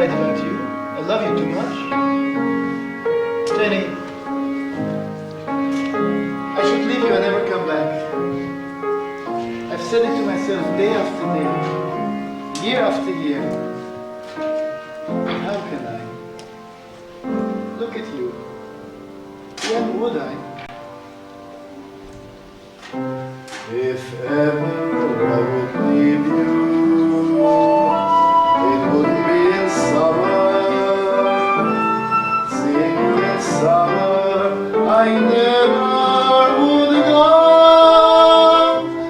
right about you. I love you too much. Jenny, I should leave you and never come back. I've said it to myself day after day, year after year. How can I? Look at you. When would I? If ever I would leave you, it wouldn't be in summer. Seeing you in summer, I never would go.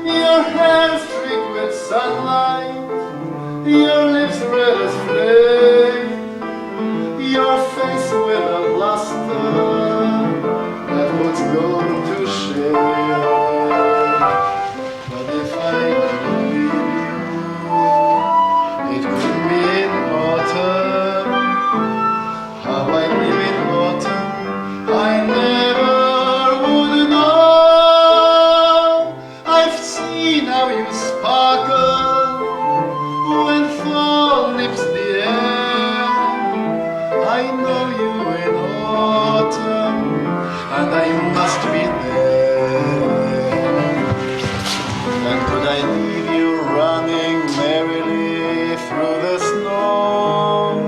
Your hair streaked with sunlight, your lips red as flame, your face with a luster that was going to shame. But if I never leave you, it could be in autumn. How I live in autumn, I never would know. I've seen how you sparkle when fall nips the air. I know you in autumn, and I must be there. And could I leave you running merrily through the snow,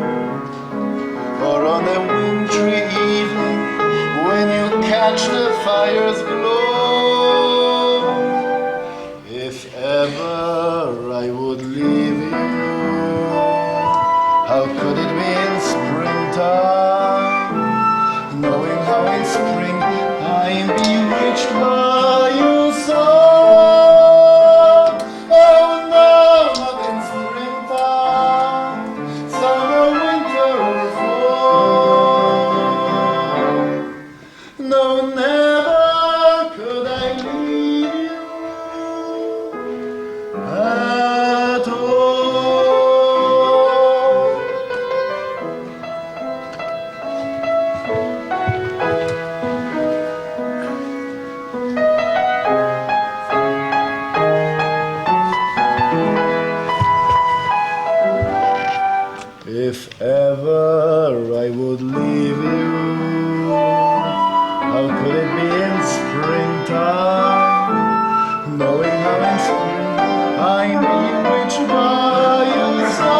or on a wintry evening when you catch the fire's glow? If ever I would leave you, how could it be in springtime, knowing how in spring I'm bewitched by you so? Oh no, not in springtime, summer, winter or fall. No, never could I leave you at all. If ever I would leave you, how could it be in springtime, knowing how in spring I'm bewitched by you so?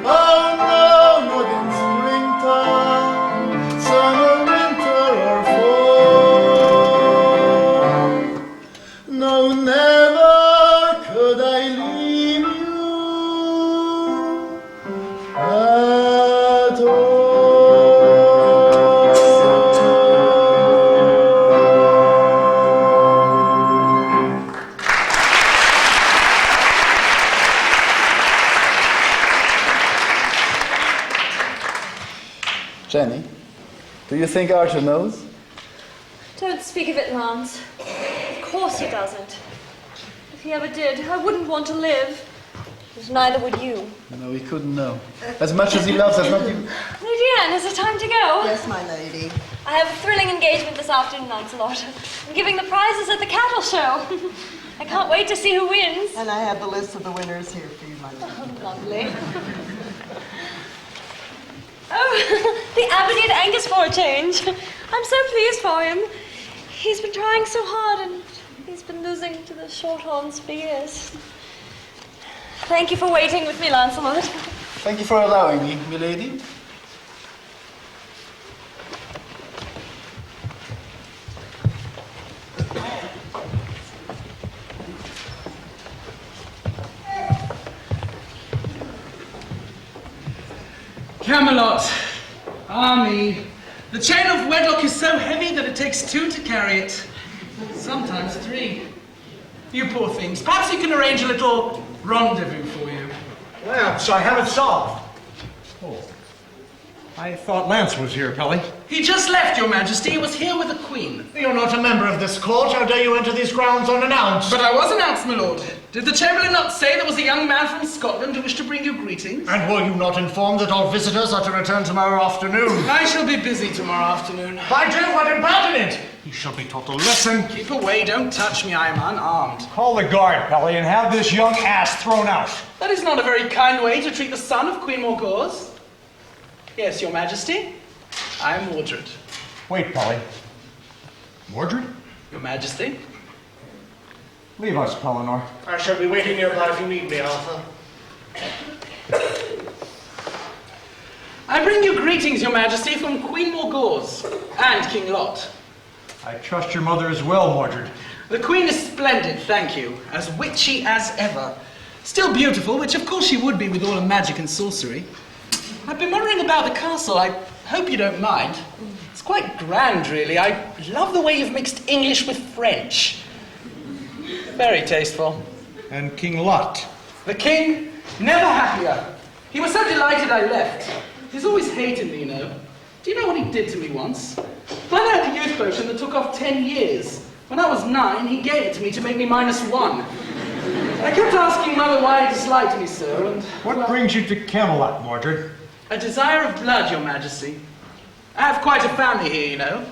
Oh no, not in springtime, summer, winter or fall. No, never could I leave you at all. Jenny, do you think Arthur knows? Don't speak of it, Lance. Of course he doesn't. If he ever did, I wouldn't want to live. But neither would you. No, he couldn't know. As much as he loves us, not even... Lady Anne, is it time to go? Yes, my lady. I have a thrilling engagement this afternoon, Lancelot. I'm giving the prizes at the cattle show. I can't wait to see who wins. And I have the list of the winners here for you, my lady. Oh, lovely. Oh, the Abbey at Angus for a change. I'm so pleased for him. He's been trying so hard and he's been losing to the Shorthorns for years. Thank you for waiting with me, Lancelot. Thank you for allowing me, milady. Camelot, army. The chain of wedlock is so heavy that it takes two to carry it. Sometimes three. You poor things. Perhaps you can arrange a little rendezvous for you. Lance, I have it solved. Oh, I thought Lance was here, Pelly. He just left, Your Majesty. He was here with the Queen. You're not a member of this court. How dare you enter these grounds unannounced? But I was announced, my lord. Did the Chamberlain not say there was a young man from Scotland who wished to bring you greetings? And were you not informed that all visitors are to return tomorrow afternoon? I shall be busy tomorrow afternoon. By Jove, what impertinent! He shall be taught a lesson. Keep away, don't touch me, I am unarmed. Call the guard, Pelly, and have this young ass thrown out. That is not a very kind way to treat the son of Queen Morgause. Yes, your majesty, I am Mordred. Wait, Pelly. Mordred? Your majesty? Leave us, Pellinor. I shall be waiting nearby if you need me, Arthur. I bring you greetings, your majesty, from Queen Morgause and King Lot. I trust your mother as well, Mordred. The queen is splendid, thank you, as witchy as ever. Still beautiful, which of course she would be with all her magic and sorcery. I've been wondering about the castle. I hope you don't mind. It's quite grand, really. I love the way you've mixed English with French. Very tasteful. And King Lot. The king, never happier. He was so delighted I left. He's always hated me, you know. Do you know what he did to me once? When I had a youth potion that took off 10 years. When I was 9, he gave it to me to make me -1. I kept asking Mother why he disliked me so, and... What brings you to Camelot, Mordred? A desire of blood, your majesty. I have quite a family here, you know.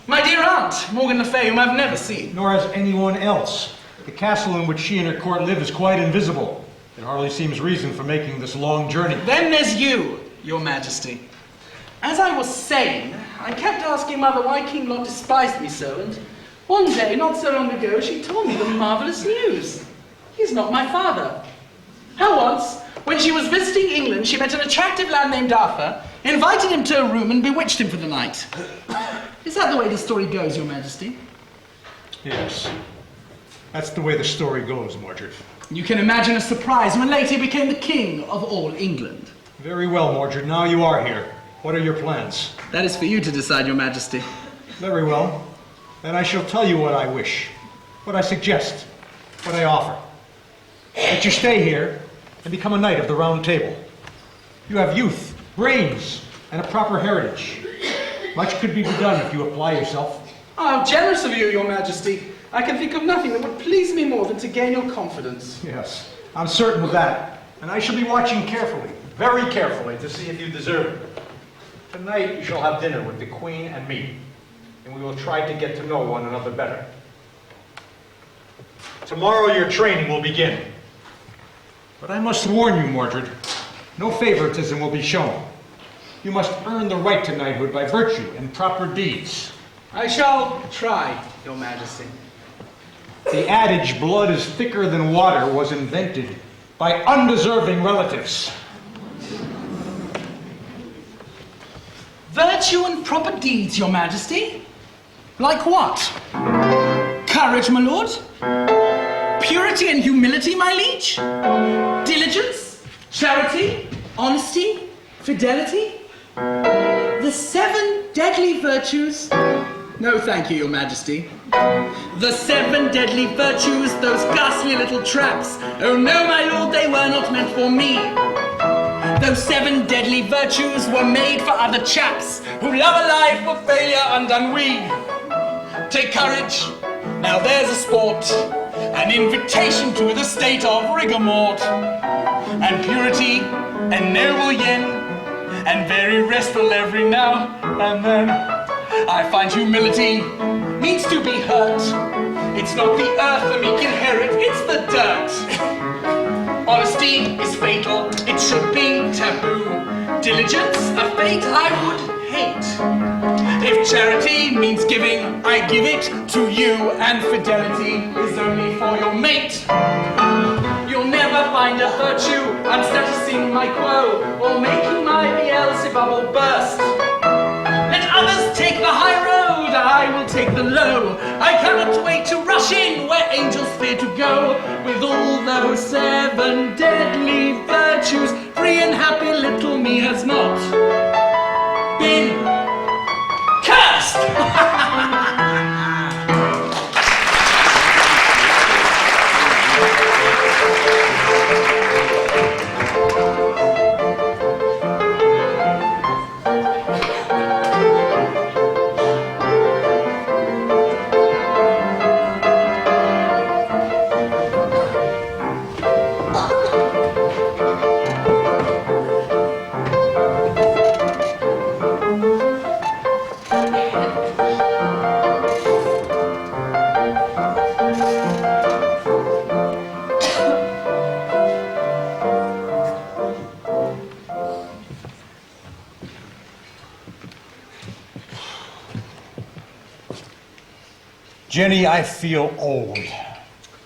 My dear aunt, Morgan Le Fay, whom I've never seen. Nor has anyone else. The castle in which she and her court live is quite invisible. It hardly seems reason for making this long journey. Then there's you, your majesty. As I was saying, I kept asking Mother why King Lot despised me so, and one day, not so long ago, she told me the marvellous news. He's not my father. How once, when she was visiting England, she met an attractive lad named Arthur, invited him to a room and bewitched him for the night. Is that the way the story goes, your majesty? Yes. That's the way the story goes, Mordred. You can imagine a surprise when later he became the king of all England. Very well, Mordred. Now you are here. What are your plans? That is for you to decide, your majesty. Very well. Then I shall tell you what I wish, what I suggest, what I offer. That you stay here and become a knight of the Round Table. You have youth, brains, and a proper heritage. Much could be done if you apply yourself. Oh, how generous of you, your majesty. I can think of nothing that would please me more than to gain your confidence. Yes, I'm certain of that. And I shall be watching carefully, very carefully, to see if you deserve it. Tonight you shall have dinner with the Queen and me, and we will try to get to know one another better. Tomorrow your training will begin. But I must warn you, Mordred, no favoritism will be shown. You must earn the right to knighthood by virtue and proper deeds. I shall try, your majesty. The adage, blood is thicker than water, was invented by undeserving relatives. Virtue and proper deeds, your majesty? Like what? Courage, my lord? Purity and humility, my liege? Diligence? Charity? Honesty? Fidelity? The 7 deadly virtues? No, thank you, your majesty. The 7 deadly virtues, those ghastly little traps. Oh no, my lord, they were not meant for me. Those 7 deadly virtues were made for other chaps who love a life of failure and ennui. Take courage, now there's a sport, an invitation to the state of rigor mort. And purity, and noble yen, and very restful every now and then. I find humility means to be hurt. It's not the earth the meek inherit, it's the dirt. Honesty is fatal, it should be taboo. Diligence, a fate I would hate. If charity means giving, I give it to you. And fidelity is only for your mate. You'll never find a virtue unstatusing my quo, or making my Beelzebub bubble burst. Let others take the high road, I will take the low. I cannot wait to rush in where angels fear to go. With all those 7 deadly virtues, free and happy little me has not been cursed. Jenny, I feel old.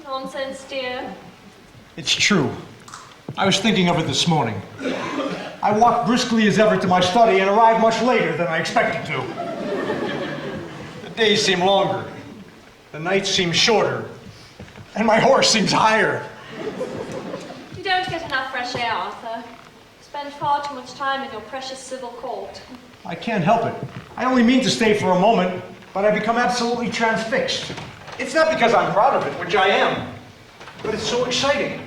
Nonsense, dear. It's true. I was thinking of it this morning. I walked briskly as ever to my study and arrived much later than I expected to. The days seem longer, the nights seem shorter, and my horse seems higher. You don't get enough fresh air, Arthur. You spend far too much time in your precious civil court. I can't help it. I only mean to stay for a moment, but I become absolutely transfixed. It's not because I'm proud of it, which I am, but it's so exciting.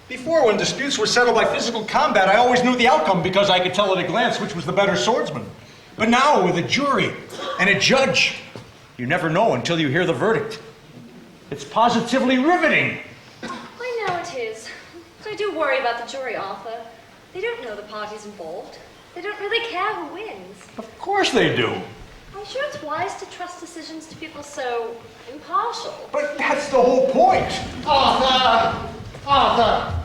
Before, when disputes were settled by physical combat, I always knew the outcome because I could tell at a glance which was the better swordsman. But now, with a jury and a judge, you never know until you hear the verdict. It's positively riveting. I know it is. But I do worry about the jury, Arthur. They don't know the parties involved. They don't really care who wins. Of course they do. I'm sure it's wise to trust decisions to people so impartial. But that's the whole point. Arthur! Arthur!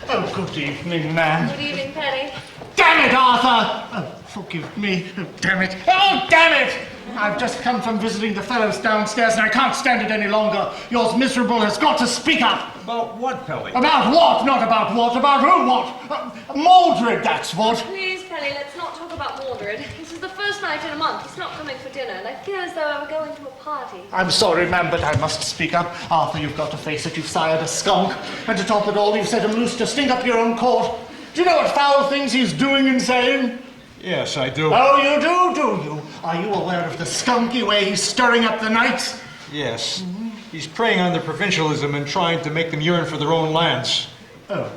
Oh, good evening, ma'am. Good evening, Penny. Damn it, Arthur! Oh, forgive me. Oh, damn it. Oh, damn it! I've just come from visiting the fellows downstairs and I can't stand it any longer. Yours miserable has got to speak up. About what, Pelly? About what? Not about what. About who what? Mordred, that's what. Please, Penny, let's not talk about Mordred. This is the first night in a month. He's not coming for dinner, and I feel as though I were going to a party. I'm sorry, ma'am, but I must speak up. Arthur, you've got to face it. You've sired a skunk. And to top it all, you've set him loose to stink up your own court. Do you know what foul things he's doing and saying? Yes, I do. Oh, you do you? Are you aware of the skunky way he's stirring up the knights? Yes. He's preying on their provincialism and trying to make them yearn for their own lands. Oh,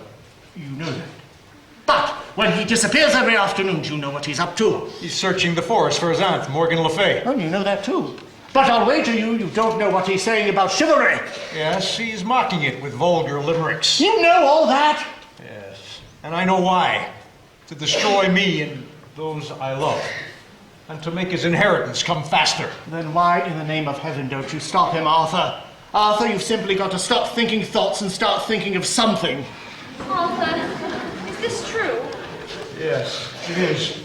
you know that. But when he disappears every afternoon, do you know what he's up to? He's searching the forest for his aunt, Morgan Le Fay. Oh, you know that too. But I'll wager you don't know what he's saying about chivalry. Yes, he's mocking it with vulgar limericks. You know all that. Yes. And I know why. To destroy me and those I love. And to make his inheritance come faster. Then why in the name of heaven don't you stop him, Arthur? Arthur, you've simply got to stop thinking thoughts and start thinking of something. Arthur, is this true? Yes, it is.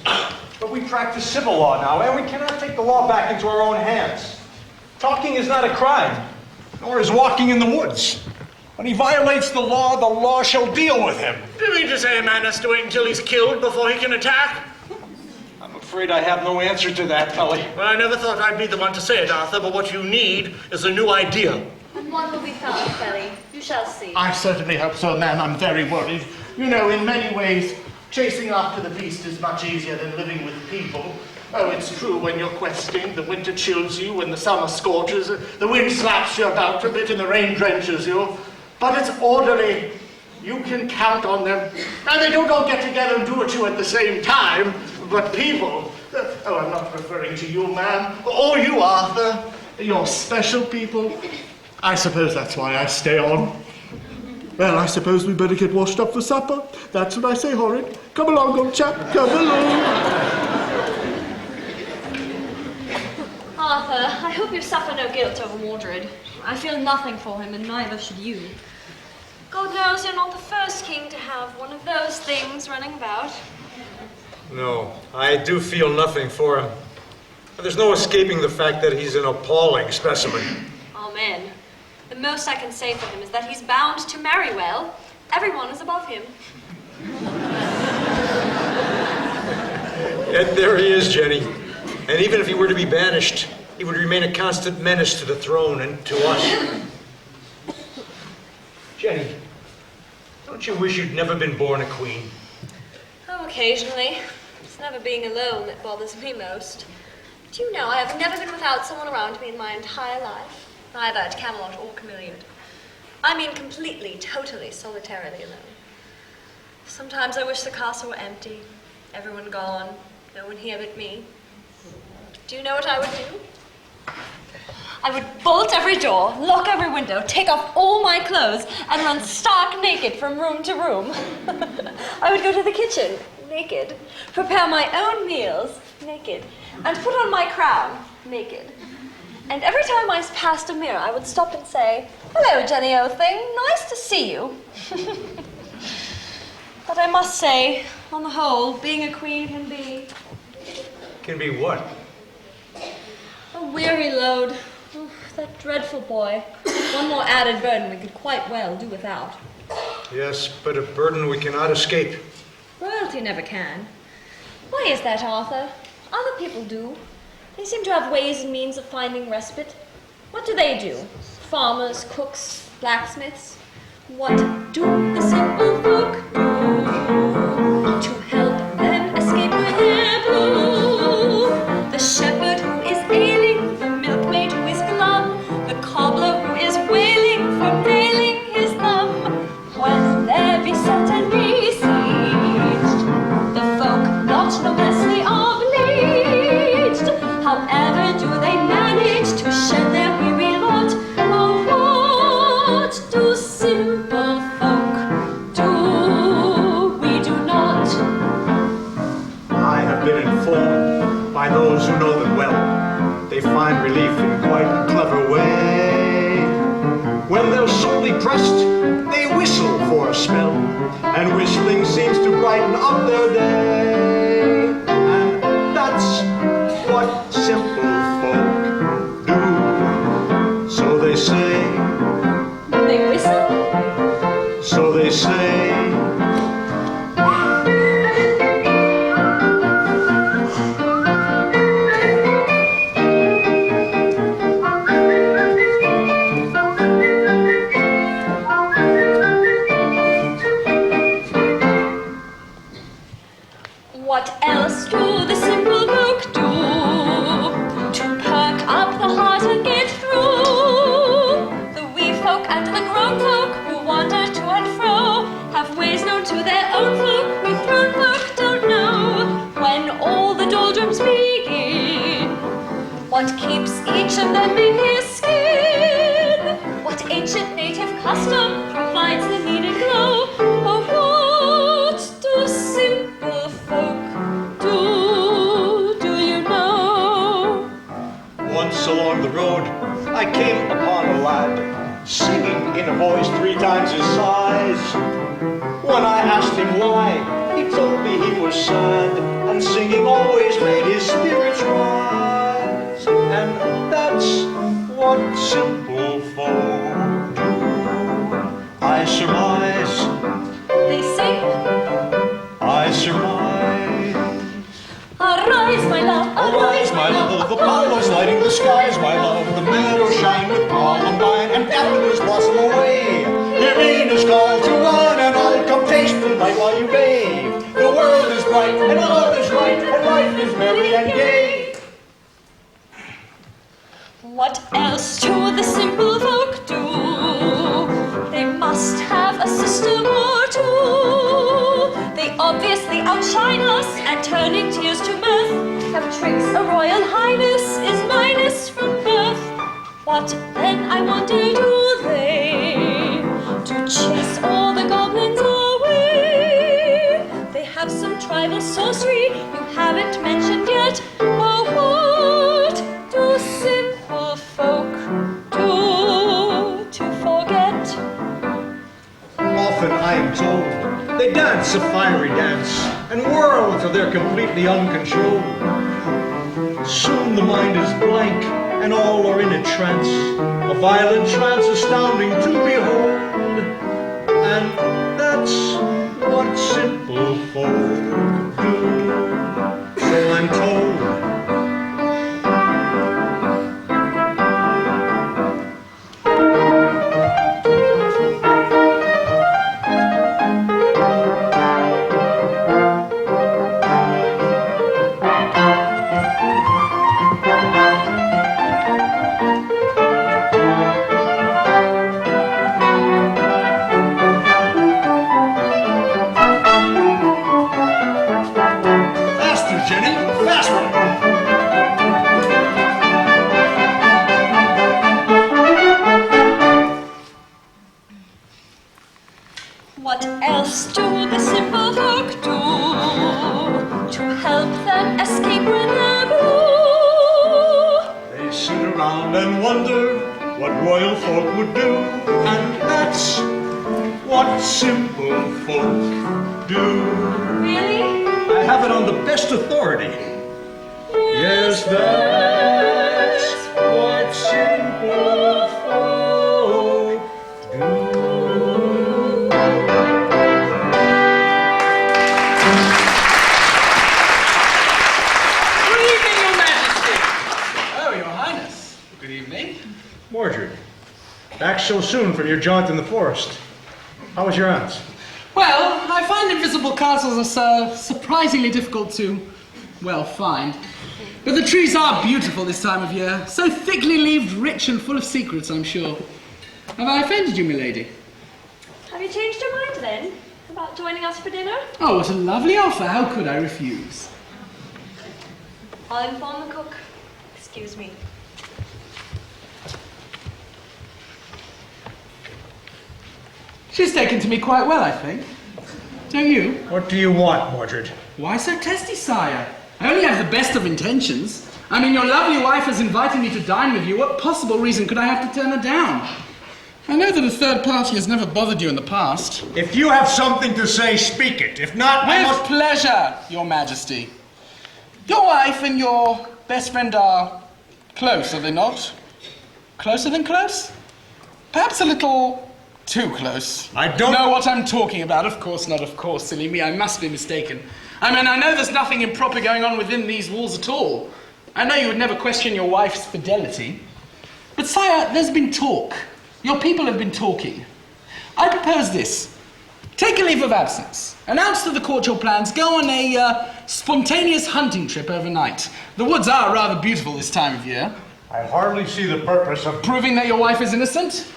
But we practice civil law now, and we cannot take the law back into our own hands. Talking is not a crime, nor is walking in the woods. When he violates the law shall deal with him. Do you mean to say a man has to wait until he's killed before he can attack? I'm afraid I have no answer to that, Pelly. Well, I never thought I'd be the one to say it, Arthur, but what you need is a new idea. And one will be found, Penny. You shall see. I certainly hope so, ma'am. I'm very worried. You know, in many ways, chasing after the beast is much easier than living with people. Oh, it's true, when you're questing, the winter chills you, and the summer scorches, the wind slaps you about a bit, and the rain drenches you. But it's orderly. You can count on them. And they don't all get together and do it to you at the same time. But people, oh, I'm not referring to you, ma'am, or you, Arthur. You're special people. I suppose that's why I stay on. Well, I suppose we better get washed up for supper. That's what I say, Horrid. Come along, old chap, come along. Arthur, I hope you suffer no guilt over Mordred. I feel nothing for him, and neither should you. God knows you're not the first king to have one of those things running about. No, I do feel nothing for him. There's no escaping the fact that he's an appalling specimen. Amen. The most I can say for him is that he's bound to marry well. Everyone is above him. Yet there he is, Jenny. And even if he were to be banished, he would remain a constant menace to the throne and to us. Jenny, don't you wish you'd never been born a queen? Oh, occasionally. It's never being alone that bothers me most. Do you know, I have never been without someone around me in my entire life. Neither at Camelot or Camelot. I mean completely, totally, solitarily alone. Sometimes I wish the castle were empty, everyone gone, no one here but me. Do you know what I would do? I would bolt every door, lock every window, take off all my clothes, and run stark naked from room to room. I would go to the kitchen, naked, prepare my own meals, naked, and put on my crown, naked. And every time I passed a mirror, I would stop and say, "Hello, Jenny, old thing, nice to see you." But I must say, on the whole, being a queen can be... Can be what? weary load. Oh, that dreadful boy. One more added burden we could quite well do without. Yes, but a burden we cannot escape. Royalty never can. Why is that, Arthur? Other people do. They seem to have ways and means of finding respite. What do they do? Farmers, cooks, blacksmiths? What do the simple folk do to help them escape with their blue? The shepherd who is ailing, the milkmaid who is glum, the cobbler who is wailing from nailing his thumb. When they're beset and besieged, the folk not noblessly obliged, however do they manage to shed their weary lot? Oh, what do simple folk do? We do not. I have been informed by those who know them well. They find relief in quite a clever way. When they're sorely pressed, they whistle for a spell, and whistling seems to brighten up their day. And that's what simple folk do. So they say, They whistle? so they say. What else do the simple folk do to perk up the heart and get through? The wee folk and the grown folk who wander to and fro have ways known to their own folk we grown folk don't know. When all the doldrums begin, what keeps each of them in his skin? What ancient native custom provides the needed glow? Oh, what do simple folk do? Do you know? Once along the road, I came upon a lad singing in a voice 3 times his size. When I asked him why, he told me he was sad, and singing always made his spirits rise. And that's what simple folk do. I surmise, They sing, I surmise. arise, my love, Arise, my love, the Apollo's lighting the skies, my love. The meadows shine with columbine, and daffodils blossom away. Hear Venus call to one, and I'll come taste the night while you bathe. The world is bright, and love is right, and life is merry and gay. What else do the simple folk do? They must have a system or two. They obviously outshine us at turning tears to mirth. Have tricks a royal highness is minus from birth. What then, I wonder, do they to chase all the goblins away? They have some tribal sorcery you haven't mentioned yet. Oh, what do simple folk do to forget? Often I am told they dance a fiery dance and whirl till they're completely uncontrolled. Soon the mind is blank and all are in a trance, a violent trance astounding to behold. And that's what simple folk do, so I'm told. What else do the simple folk do to help them escape when they're blue? They sit around and wonder what royal folk would do, and that's what simple folk do. Really? I have it on the best authority. Yes, that's Good evening. Mordred, back so soon from your jaunt in the forest. How was your aunt's? Well, I find invisible castles are surprisingly difficult to, well, find. But the trees are beautiful this time of year. So thickly leaved, rich and full of secrets, I'm sure. Have I offended you, milady? Have you changed your mind then? About joining us for dinner? Oh, what a lovely offer. How could I refuse? I'll inform the cook. Excuse me. She's taken to me quite well, I think. Don't you? What do you want, Mordred? Why so testy, sire? I only have the best of intentions. I mean, your lovely wife has invited me to dine with you. What possible reason could I have to turn her down? I know that a third party has never bothered you in the past. If you have something to say, speak it. If not, I With must... pleasure, your majesty. Your wife and your best friend are close, are they not? Closer than close? Perhaps a little too close. I don't... know what I'm talking about. Of course not, of course, silly me. I must be mistaken. I mean, I know there's nothing improper going on within these walls at all. I know you would never question your wife's fidelity. But, sire, there's been talk. Your people have been talking. I propose this. Take a leave of absence. Announce to the court your plans. Go on a spontaneous hunting trip overnight. The woods are rather beautiful this time of year. I hardly see the purpose of... Proving that your wife is innocent?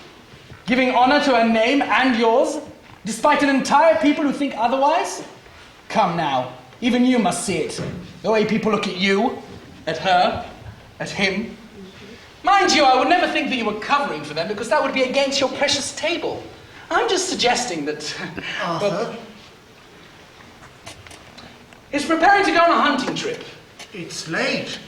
Giving honor to her name and yours? Despite an entire people who think otherwise? Come now. Even you must see it. The way people look at you, at her, at him. Mind you, I would never think that you were covering for them, because that would be against your precious table. I'm just suggesting that... Arthur? Is preparing to go on a hunting trip. It's late.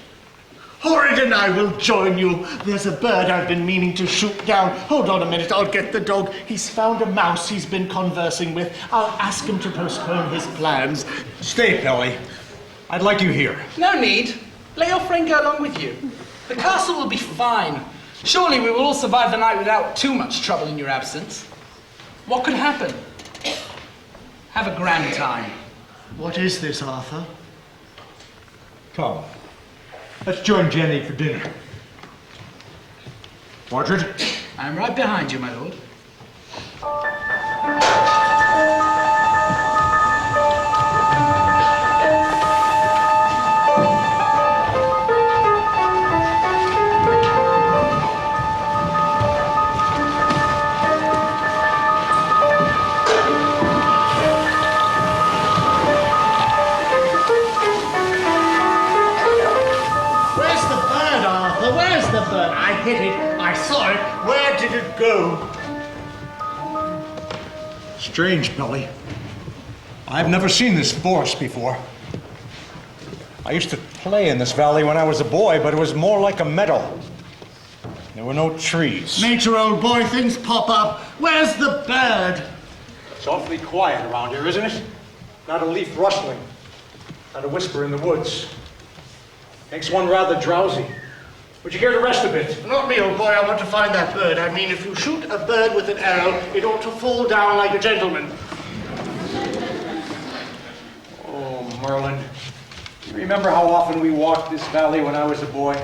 Horrid and I will join you. There's a bird I've been meaning to shoot down. Hold on a minute, I'll get the dog. He's found a mouse he's been conversing with. I'll ask him to postpone his plans. Stay, Pelly. I'd like you here. No need. Let your friend go along with you. The castle will be fine. Surely we will all survive the night without too much trouble in your absence. What could happen? Have a grand time. What is this, Arthur? Come. Let's join Jenny for dinner. Mordred? I'm right behind you, my lord. I hit it. I saw it. Where did it go? Strange, Pelly. I've never seen this forest before. I used to play in this valley when I was a boy, but it was more like a meadow. There were no trees. Nature, old boy, things pop up. Where's the bird? It's awfully quiet around here, isn't it? Not a leaf rustling. Not a whisper in the woods. Makes one rather drowsy. Would you care to rest a bit? Not me, old boy. I want to find that bird. I mean, if you shoot a bird with an arrow, it ought to fall down like a gentleman. Oh, Merlin. You remember how often we walked this valley when I was a boy?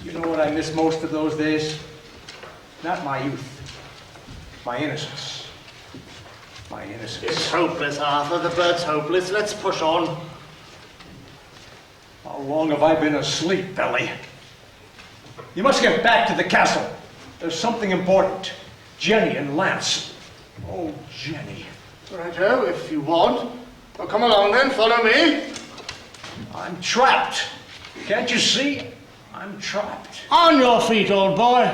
You know what I miss most of those days? Not my youth. My innocence. My innocence. It's hopeless, Arthur. The bird's hopeless. Let's push on. How long have I been asleep, Belly? You must get back to the castle. There's something important. Jenny and Lance. Oh, Jenny. Righto, if you want. Well, come along then, follow me. I'm trapped. Can't you see? I'm trapped. On your feet, old boy.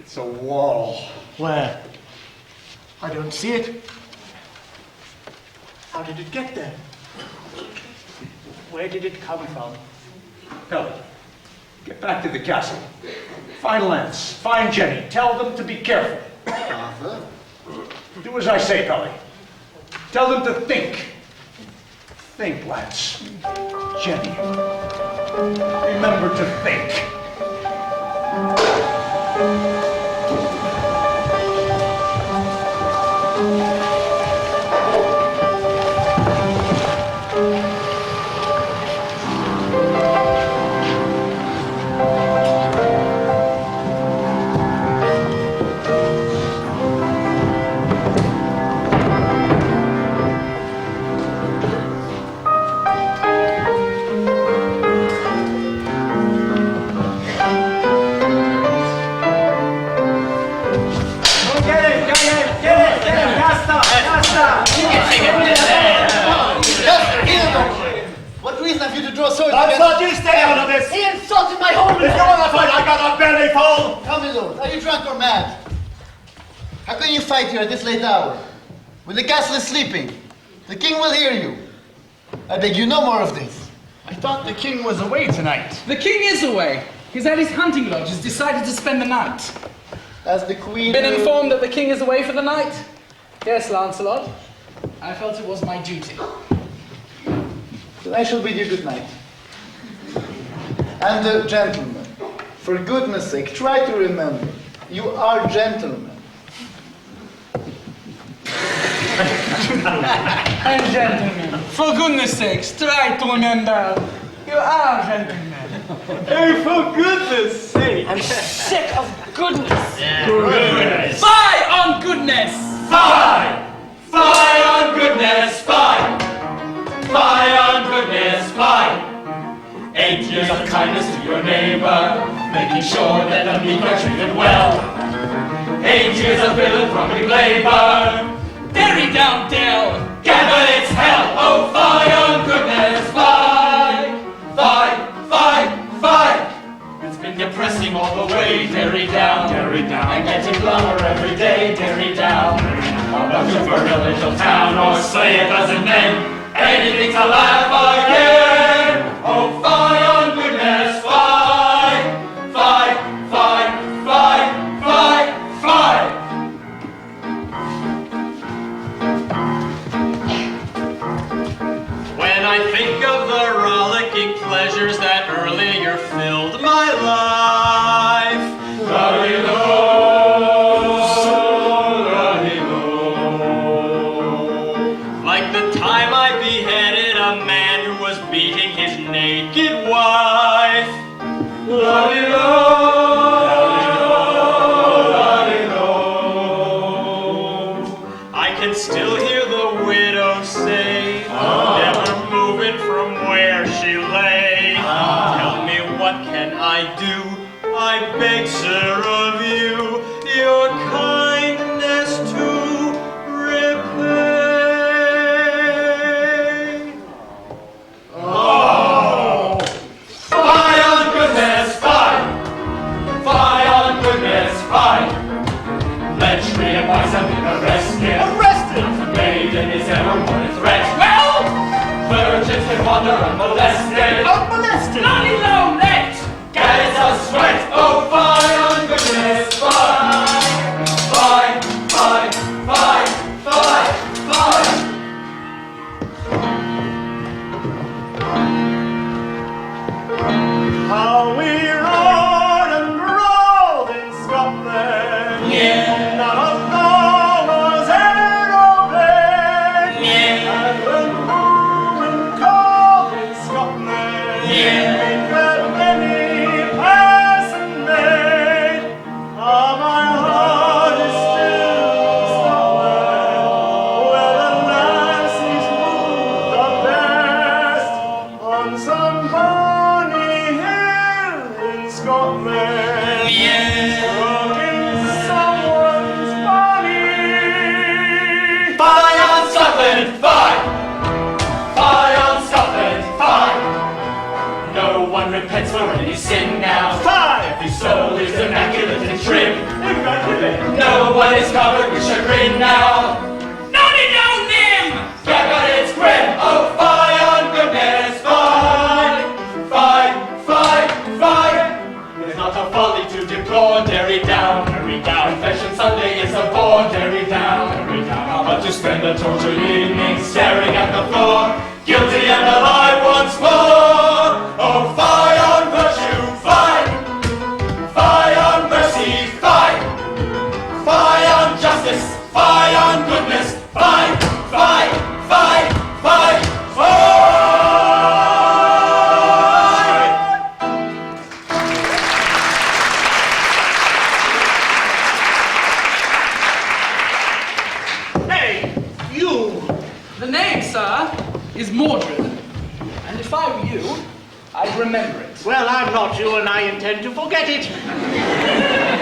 It's a wall. Where? I don't see it. How did it get there? Where did it come from? Pelly, get back to the castle. Find Lance. Find Jenny. Tell them to be careful. Arthur? Do as I say, Pelly. Tell them to think. Think, Lance. Jenny. Remember to think. my home. If you want to fight, I got a belly full. Camelot, are you drunk or mad? How can you fight here at this late hour? When the castle is sleeping, the king will hear you. I beg you no more of this. I thought the king was away tonight. The king is away. He's at his hunting lodge. He's decided to spend the night. As the queen... Been informed that the king is away for the night? Yes, Lancelot. I felt it was my duty. Then I shall bid you good night. And gentlemen, for goodness sake, try to remember, you are gentlemen. And gentlemen, for goodness sakes, try to remember, you are gentlemen. Hey, for goodness sake! I'm sick of goodness. Goodness. Fie on goodness! Fie! Fie on goodness, fie! Fie on goodness, fie! 8 years of kindness to your neighbor, making sure that the meek are treated well. 8 years of philanthropic labor, Derry down Dale! gather its hell! Oh, fie on goodness, fie! Fie, fie, fie! It's been depressing all the way, Derry down, and getting lower every day, Derry down. About to burn a little town or slay a dozen men, anything to laugh again. Oh, fie on goodness, fie! Fie, fie, fie, fie, fie! When I think of the rollicking pleasures that earlier filled my life, la-di-lo, la-di-lo. Like the time I beheaded a man who was beating his naked wife, la-di-lo, la-di-lo. I can still hear the widow say, never moving from where she lay. Tell me, what can I do? I beg, sir, of you, your kindness to repay. Oh! Fie on goodness, fie! Fie on goodness, fie! Legendary advice have been arrested. Arrested! The maiden is ever one threat. Well, virgins can wander unmolested. Unmolested! Lonely low let! Get a sweat! Oh, fie on goodness, fie! Fie, fie, fie, fie, fie! How we roared and rolled in Scotland. Yeah. None of that was aeroplane. Yeah. And when moving cold in Scotland, Yeah. we met many passing maid. Ah, my heart is still Scotland, where the lassies move the best on some bonny hill in Scotland. Stroking someone's body. Fie on Scotland, fie! Fie on Scotland, fie! No one repents for any sin now. Fie! Every soul is immaculate and trim. Immaculate. No one is covered with chagrin now. Naughty no nim! Gather its grim. Oh, fie on goodness, fie! Fie, fie, fie! It's not a folly to deplore, Derry down, Derry down. Confession Sunday is a bore, Derry down, Derry down. How about to spend a tortured evening staring at the floor, guilty and alive once more? Oh, fie on virtue, fie! Fie on mercy, fie! Fie on justice, fie on goodness, fie! Fie, fie, fie, fie! Hey, you! The name, sir, is Mordred. And if I were you, I'd remember it. Well, I'm not you, and I intend to forget it.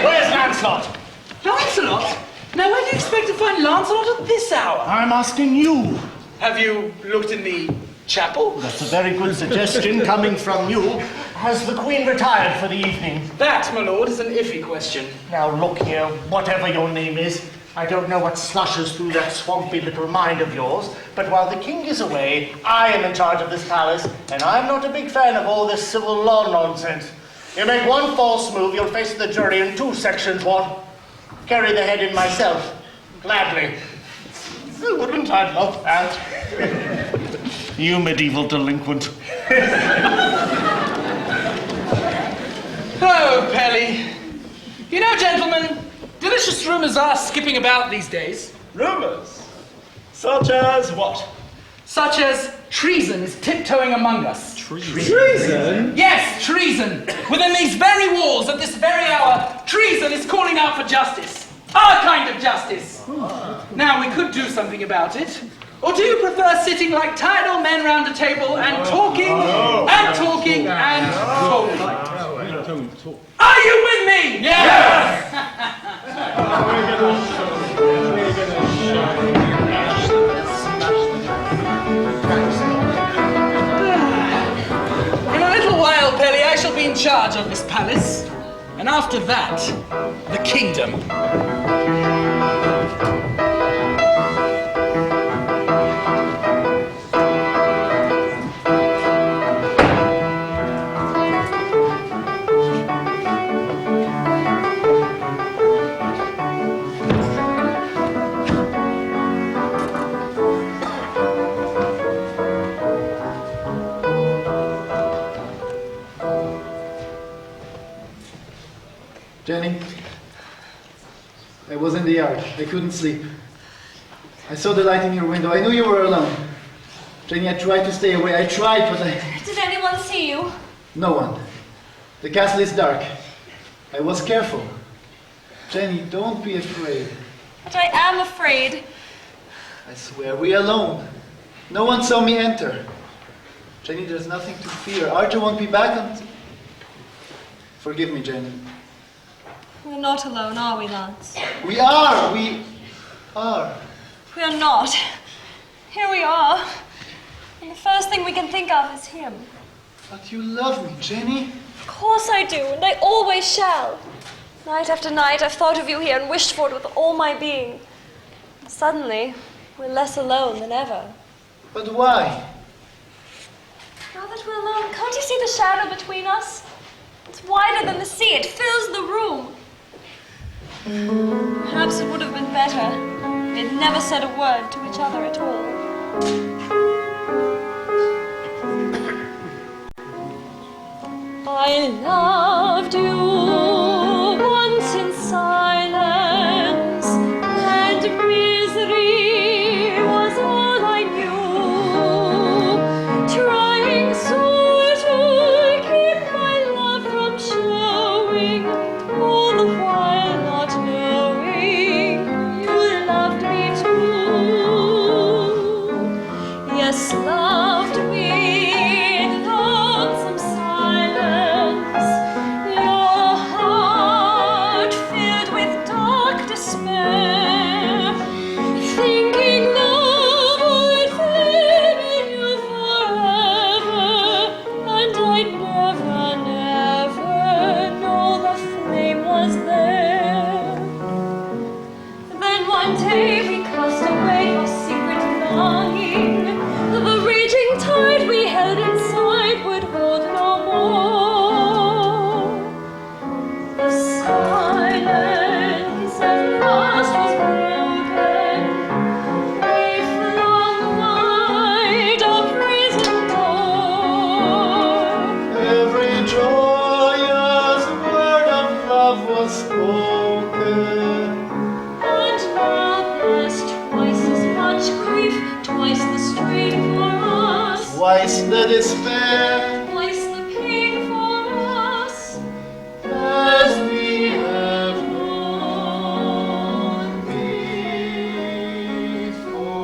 Where's Lancelot? Lancelot? Now, where do you expect to find Lancelot at this hour? I'm asking you. Have you looked in the chapel? That's a very good suggestion coming from you. Has the Queen retired for the evening? That, my lord, is an iffy question. Now look here, whatever your name is, I don't know what slushes through that swampy little mind of yours, but while the king is away, I am in charge of this palace, and I'm not a big fan of all this civil law nonsense. You make one false move, you'll face the jury in 2 sections. One, carry the head in myself. Gladly. Oh, wouldn't I love that? You medieval delinquent. Oh, Pelly. You know, gentlemen, delicious rumors are skipping about these days. Rumors? Such as what? Such as treason is tiptoeing among us. Treason? Yes, treason. Within these very walls, at this very hour, treason is calling out for justice. Our kind of justice. Now, we could do something about it. Or do you prefer sitting like tired old men round a table and talking and talking and talking? Are you with me? Yes! In a little while, Pelly, I shall be in charge of this palace. And after that, the kingdom. Jenny, I was in the yard. I couldn't sleep. I saw the light in your window. I knew you were alone. Jenny, I tried to stay away. I tried, but Did anyone see you? no one. The castle is dark. I was careful. Jenny, don't be afraid. But I am afraid. I swear, we're alone. No one saw me enter. Jenny, there's nothing to fear. Archer won't be back until... Forgive me, Jenny. We're not alone, are we, Lance? We are! We are. We're not. Here we are. And the first thing we can think of is him. But you love me, Jenny. Of course I do, and I always shall. Night after night, I've thought of you here and wished for it with all my being. And suddenly, we're less alone than ever. But why? Now that we're alone, can't you see the shadow between us? It's wider than the sea. It fills the room. Perhaps it would have been better if we'd never said a word to each other at all. I loved you once in silence, and misery was all I knew. Trying so to keep my love from showing, all the while not knowing you loved me too. Yes, loved me in lonesome silence. Your heart filled with dark despair, thinking love would live in you forever, and I'd never, never know the flame was there. Then one day we cast away our secret longing. The raging tide we held inside would hold no more. The silence at last was broken. We flung wide our prison door. Every joyous word of love was spoken. And now there's twice as much grief, twice the strain for us, Twice the despair twice the pain for us, as we have known before.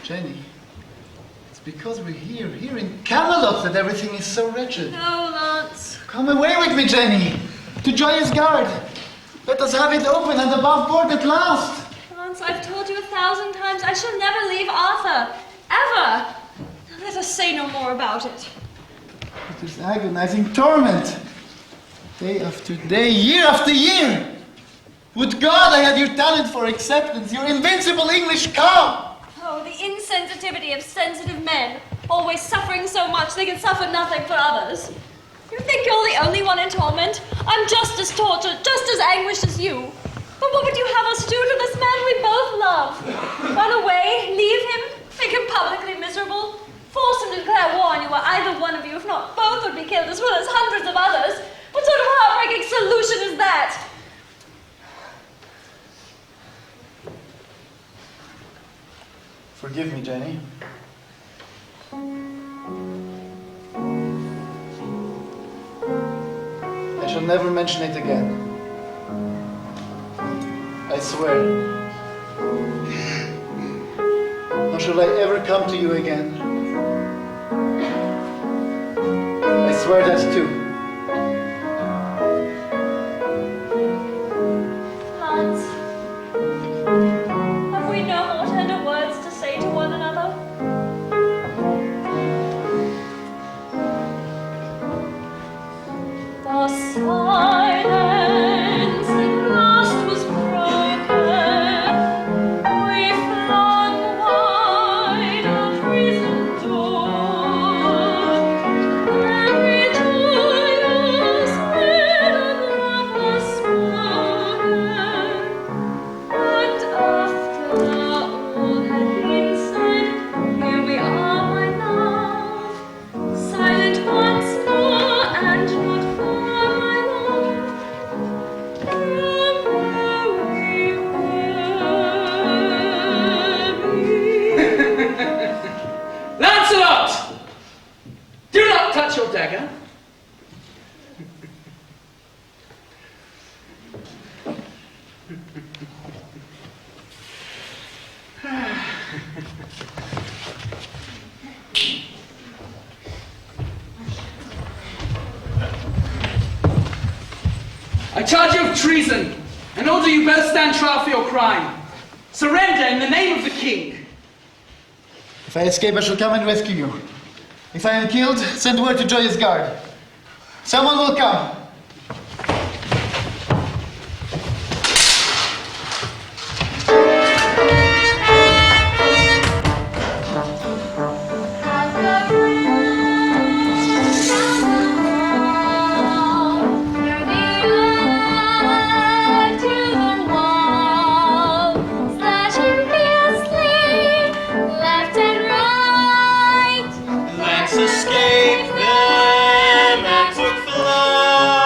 Jenny, Camelot that everything is so wretched. No, Lance. Come away with me, Jenny, to Joyous Guard. Let us have it open and above board at last. Lance, I've told you 1,000 times I shall never leave Arthur. Ever. Now let us say no more about it. It is agonizing torment. Day after day, year after year. Would God I had your talent for acceptance, your invincible English calm. Oh, the insensitivity of sensitive men, always suffering so much they can suffer nothing for others. You think you're the only one in torment? I'm just as tortured, just as anguished as you. But what would you have us do to this man we both love? Run away, leave him, make him publicly miserable, force him to declare war on you, where either one of you, if not both, would be killed, as well as hundreds of others? What sort of heartbreaking solution is that? Forgive me, Jenny. I shall never mention it again. I swear. Nor shall I ever come to you again. I swear that too. Lance, have we no more tender words to say to one another? The silence at last was broken. We flung wide our prison door, and we joyous read of love was spoken. And after all had been said, here we are, my love, silent once more, and not for my love, from where we were. Lancelot! Do not touch your dagger. I charge you of treason and order you both stand trial for your crime. Surrender in the name of the king. If I escape, I shall come and rescue you. If I am killed, send word to Joyous Guard. Someone will come. Let's escape them and took flight.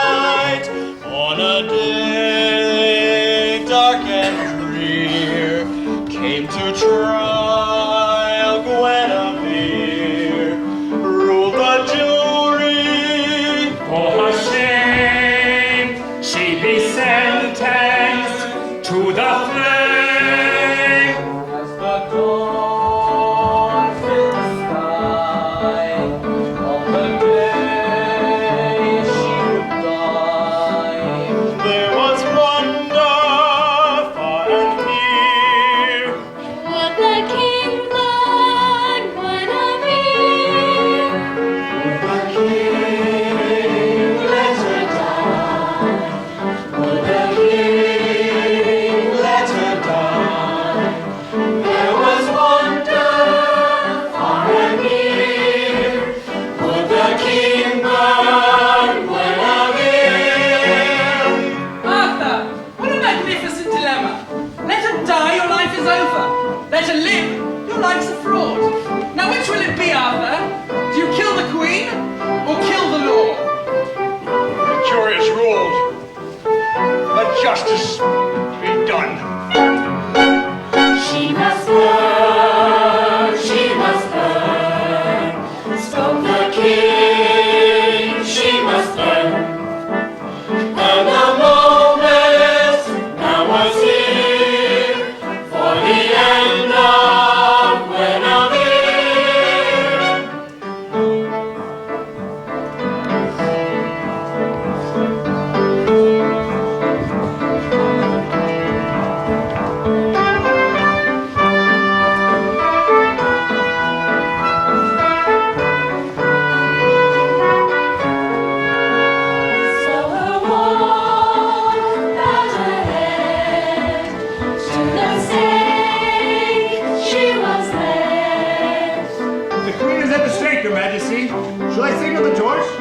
yours!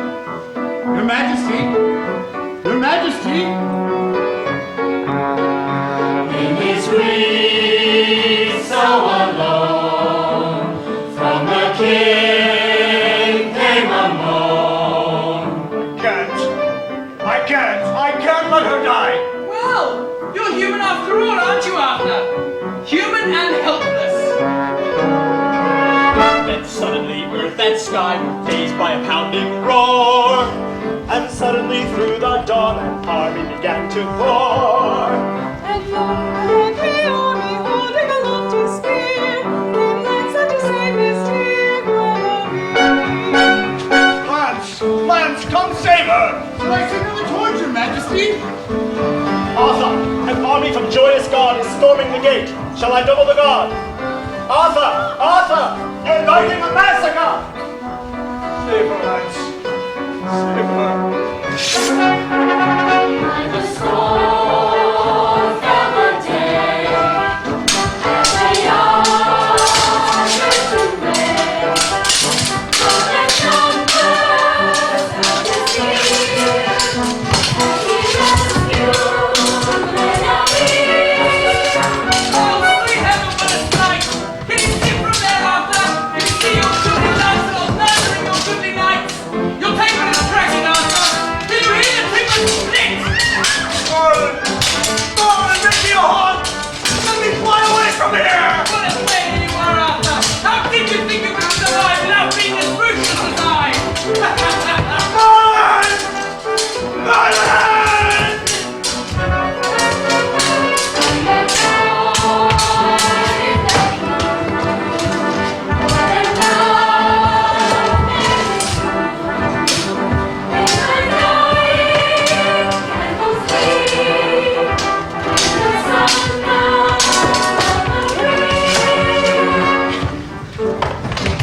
Your Majesty! Your Majesty! In his grief, so alone, from the king came a moan. I can't let her die! Well, you're human after all, aren't you, Arthur? Human and helpless. Then suddenly earth and sky were dazed by a pounding roar, and suddenly through the dawn an army began to pour. And long the army holding a lofty spear, came Lancelot to save his dear Guinevere. Lance! Lance, come save her! Shall I signal the towards your Majesty? Arthur, an army from joyous God is storming the gate. Shall I double the guard? Arthur! Arthur! You're lighting a massacre! Save her, Lance. Save her. Like a storm fell the day, as the yard to red. For the trumpets of the sea, and he rescued Guinevere. Oh, sweet heaven, what a sight! Can you see from there, Arthur? Can you see your goodly Lancelot murdering your goodly knights? You'll take what is tracking, Arthur! Do you hear the timber split? Marlon, make me a hawk! Let me fly away from here! What a failure you are, Arthur! How did you think you could survive without being as ruthless as I? Marlon! Marlon!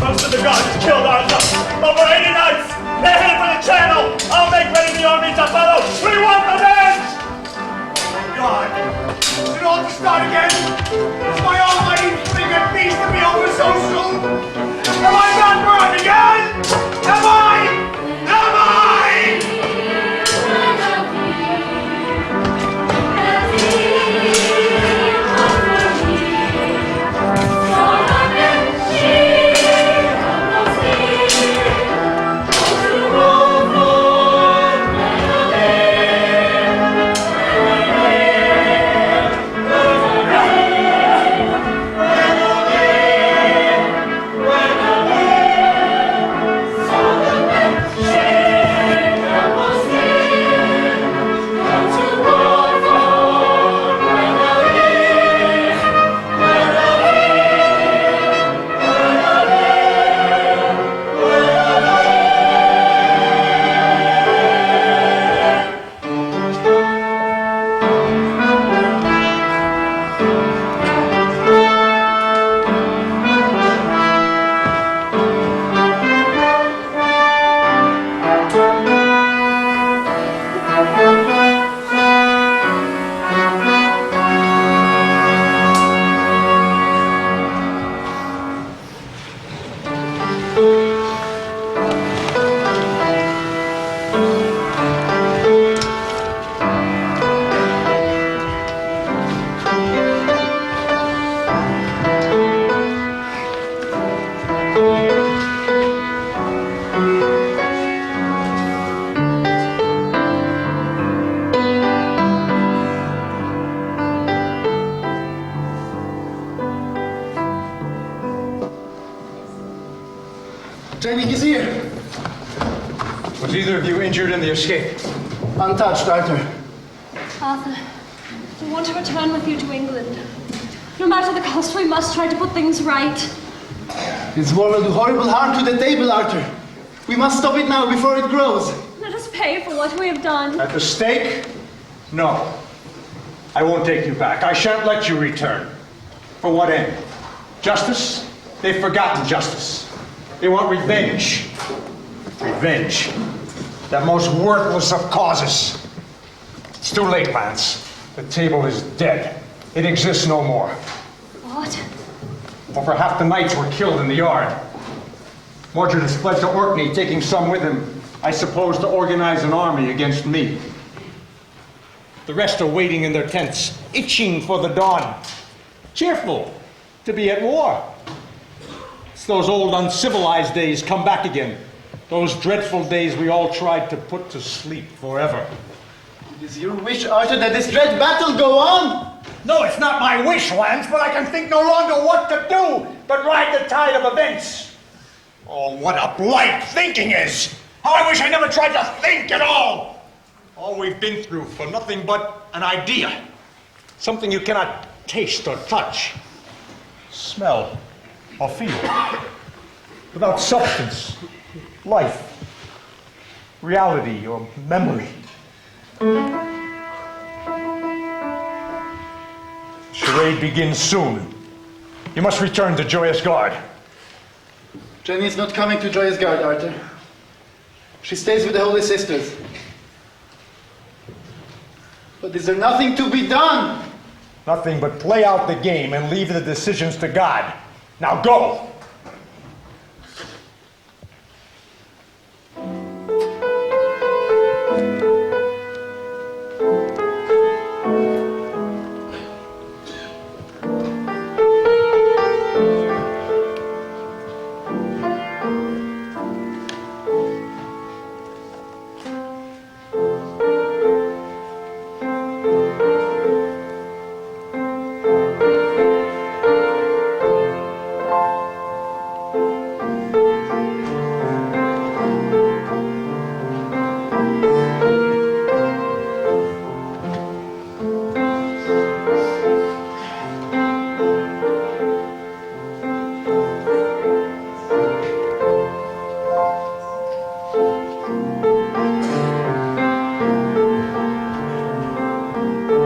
Most of the guards killed Arthur. Over 80 knights. They're headed for the channel. I'll make ready the army to follow. We want revenge! God! Is it all to start again? Is my almighty finger beast to be over so soon? Am I not burned again? Am I? Am I? Training is here. Was either of you injured in the escape? Untouched, Arthur. Arthur, we want to return with you to England. No matter the cost, we must try to put things right. This war will do horrible harm to the table, Arthur. We must stop it now before it grows. Let us pay for what we have done. At the stake? No. I won't take you back. I shan't let you return. For what end? Justice? They've forgotten justice. They want revenge. Revenge. That most worthless of causes. It's too late, Lance. The table is dead. It exists no more. What? Over half the knights were killed in the yard. Mordred has fled to Orkney, taking some with him. I suppose to organize an army against me. The rest are waiting in their tents, itching for the dawn, cheerful to be at war. It's those old uncivilized days come back again, those dreadful days we all tried to put to sleep forever. It is your wish, Arthur, that this dread battle go on? No, it's not my wish, Lance, but I can think no longer what to do but ride the tide of events. Oh, what a blight thinking is! How I wish I never tried to think at all! All we've been through for nothing but an idea. Something you cannot taste or touch, smell or feel. Without substance, life, reality or memory. Charade begins soon. You must return to Joyous Guard. Jenny is not coming to Joyous Guard, Arthur. She stays with the Holy Sisters. But is there nothing to be done? Nothing but play out the game and leave the decisions to God. Now go!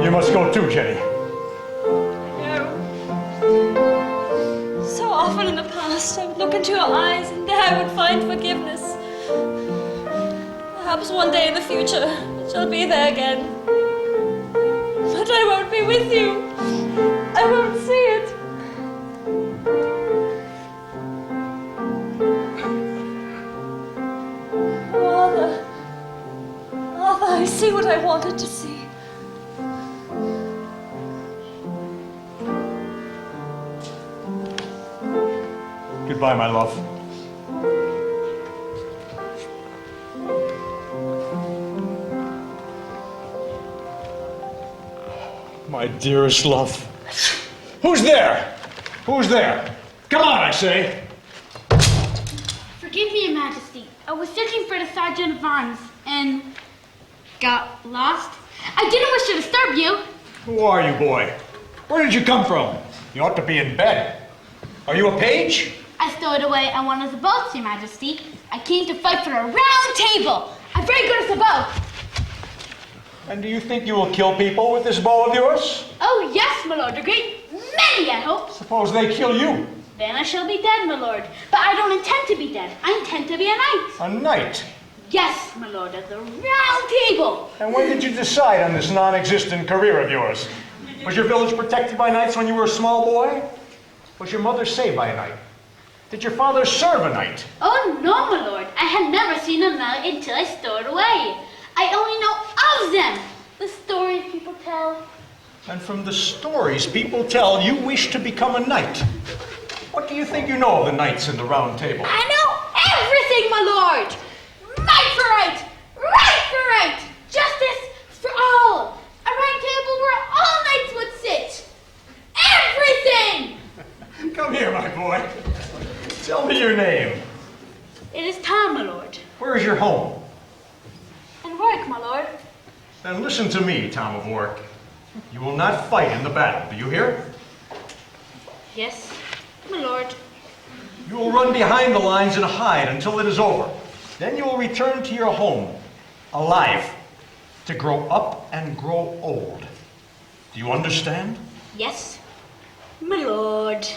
You must go too, Jenny. No. So often in the past, I would look into your eyes and there I would find forgiveness. Perhaps one day in the future, it shall be there again. But I won't be with you. I won't see it. Arthur. Arthur, I see what I wanted to see. Goodbye, my love. My dearest love. Who's there? Who's there? Come on, I say. Forgive me, Your Majesty. I was searching for the Sergeant of Arms and got lost. I didn't wish to disturb you. Who are you, boy? Where did you come from? You ought to be in bed. Are you a page? I stowed away on one of the boats, Your Majesty. I came to fight for a round table. I'm very good at the bow. And do you think you will kill people with this bow of yours? Oh, yes, my lord. A great many, I hope. Suppose they kill you. Then I shall be dead, my lord. But I don't intend to be dead. I intend to be a knight. A knight? Yes, my lord, at the round table. And when did you decide on this non-existent career of yours? Was your village protected by knights when you were a small boy? Was your mother saved by a knight? Did your father serve a knight? Oh, no, my lord. I had never seen a knight until I stowed away. I only know of them. The stories people tell. And from the stories people tell, you wish to become a knight. What do you think you know of the knights in the Round Table? I know everything, my lord. Right for right. Right for right. Justice for all. A round table where all knights would sit. Everything. Come here, my boy. Tell me your name. It is Tom, my lord. Where is your home? And work, my lord. Then listen to me, Tom of Wark. You will not fight in the battle, do you hear? Yes, my lord. You will run behind the lines and hide until it is over. Then you will return to your home, alive, to grow up and grow old. Do you understand? Yes, my lord.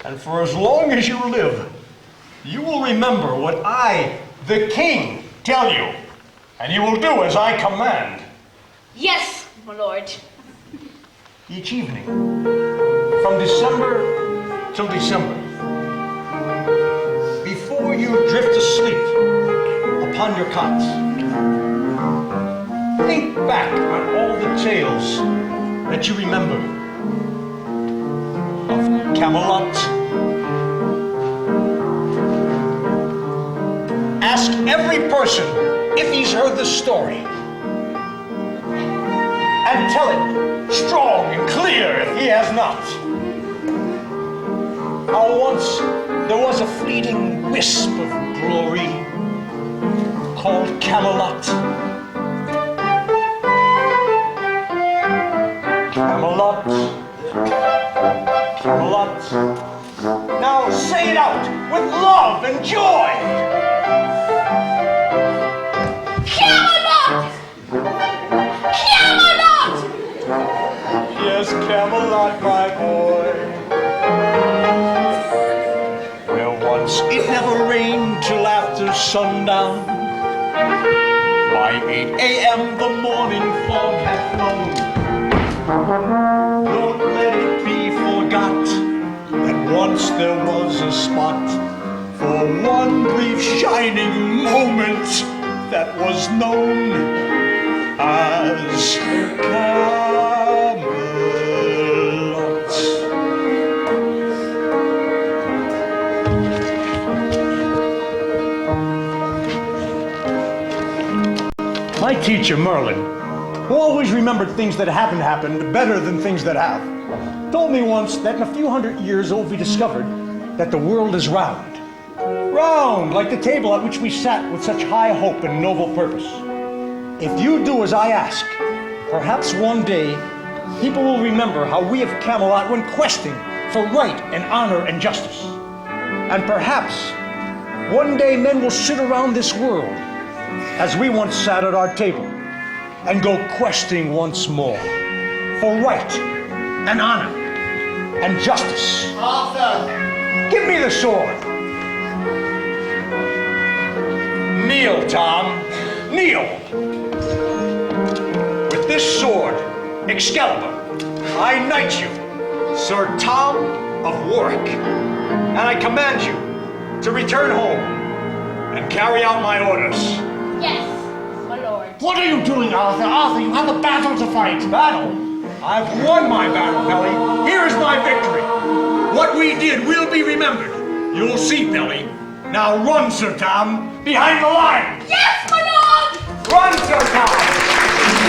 And for as long as you live, you will remember what I, the king, tell you. And you will do as I command. Yes, my lord. Each evening, from December till December, before you drift asleep upon your cots, think back on all the tales that you remember of Camelot. Ask every person if he's heard the story, and tell it strong and clear if he has not. How once there was a fleeting wisp of glory called Camelot. Camelot, Camelot. Now say it out with love and joy. Camelot! Camelot! Yes, Camelot, my boy. Where once it never rained till after sundown. By 8 a.m. the morning fog had flown. Don't let it be forgot that once there was a spot for one brief shining moment that was known as Camelot. My teacher, Merlin, who always remembered things that haven't happened better than things that have, told me once that in a few hundred years it will be discovered that the world is round. Round, like the table at which we sat with such high hope and noble purpose. If you do as I ask, perhaps one day people will remember how we of Camelot went questing for right and honor and justice. And perhaps one day men will sit around this world as we once sat at our table and go questing once more for right and honor and justice. Arthur! Give me the sword. Kneel, Tom. Kneel. With this sword, Excalibur, I knight you, Sir Tom of Warwick, and I command you to return home and carry out my orders. Yes, my lord. What are you doing, Arthur? Arthur, you have a battle to fight. Battle? I've won my battle, Pelly. Here is my victory. What we did will be remembered. You'll see, Pelly. Now run, Sir Tom, behind the line. Yes, my lord! Run, Sir Tom,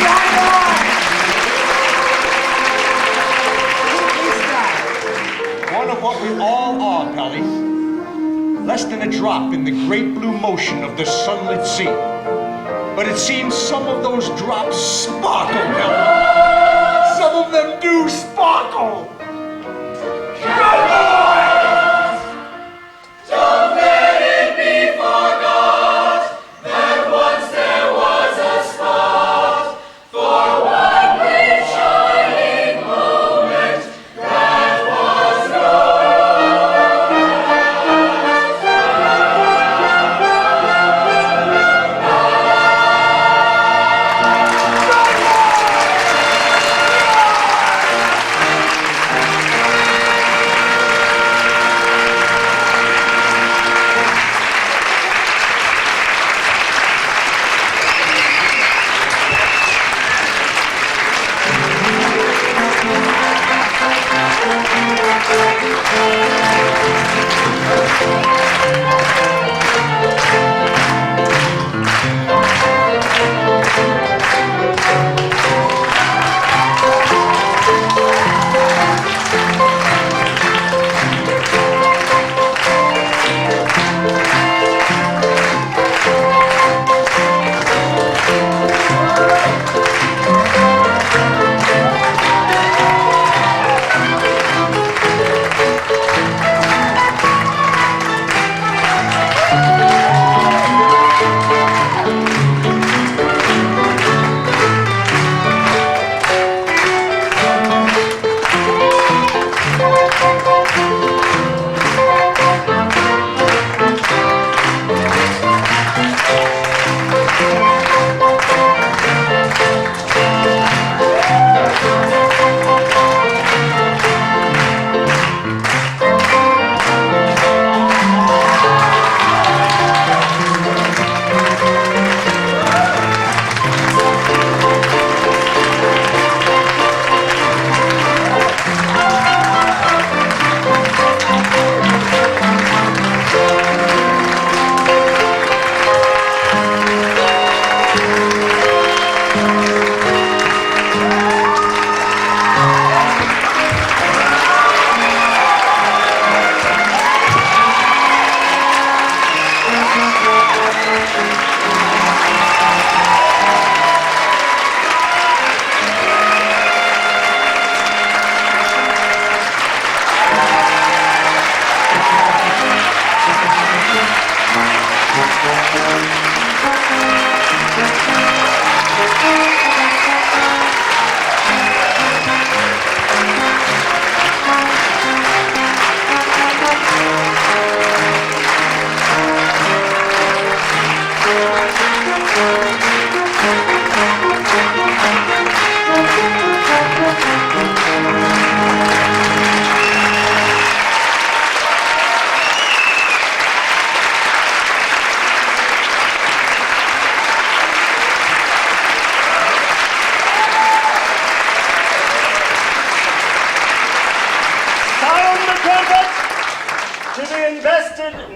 behind the line. One of what we all are, Pelly. Less than a drop in the great blue motion of the sunlit sea. But it seems some of those drops sparkle, Pelly. Some of them do sparkle. Run, boy! Don't let it be forgot that once there was a spot for one brief shining moment that was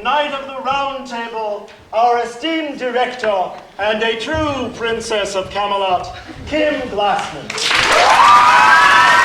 Knight of the Round Table, our esteemed director, and a true princess of Camelot, Kim Glassman.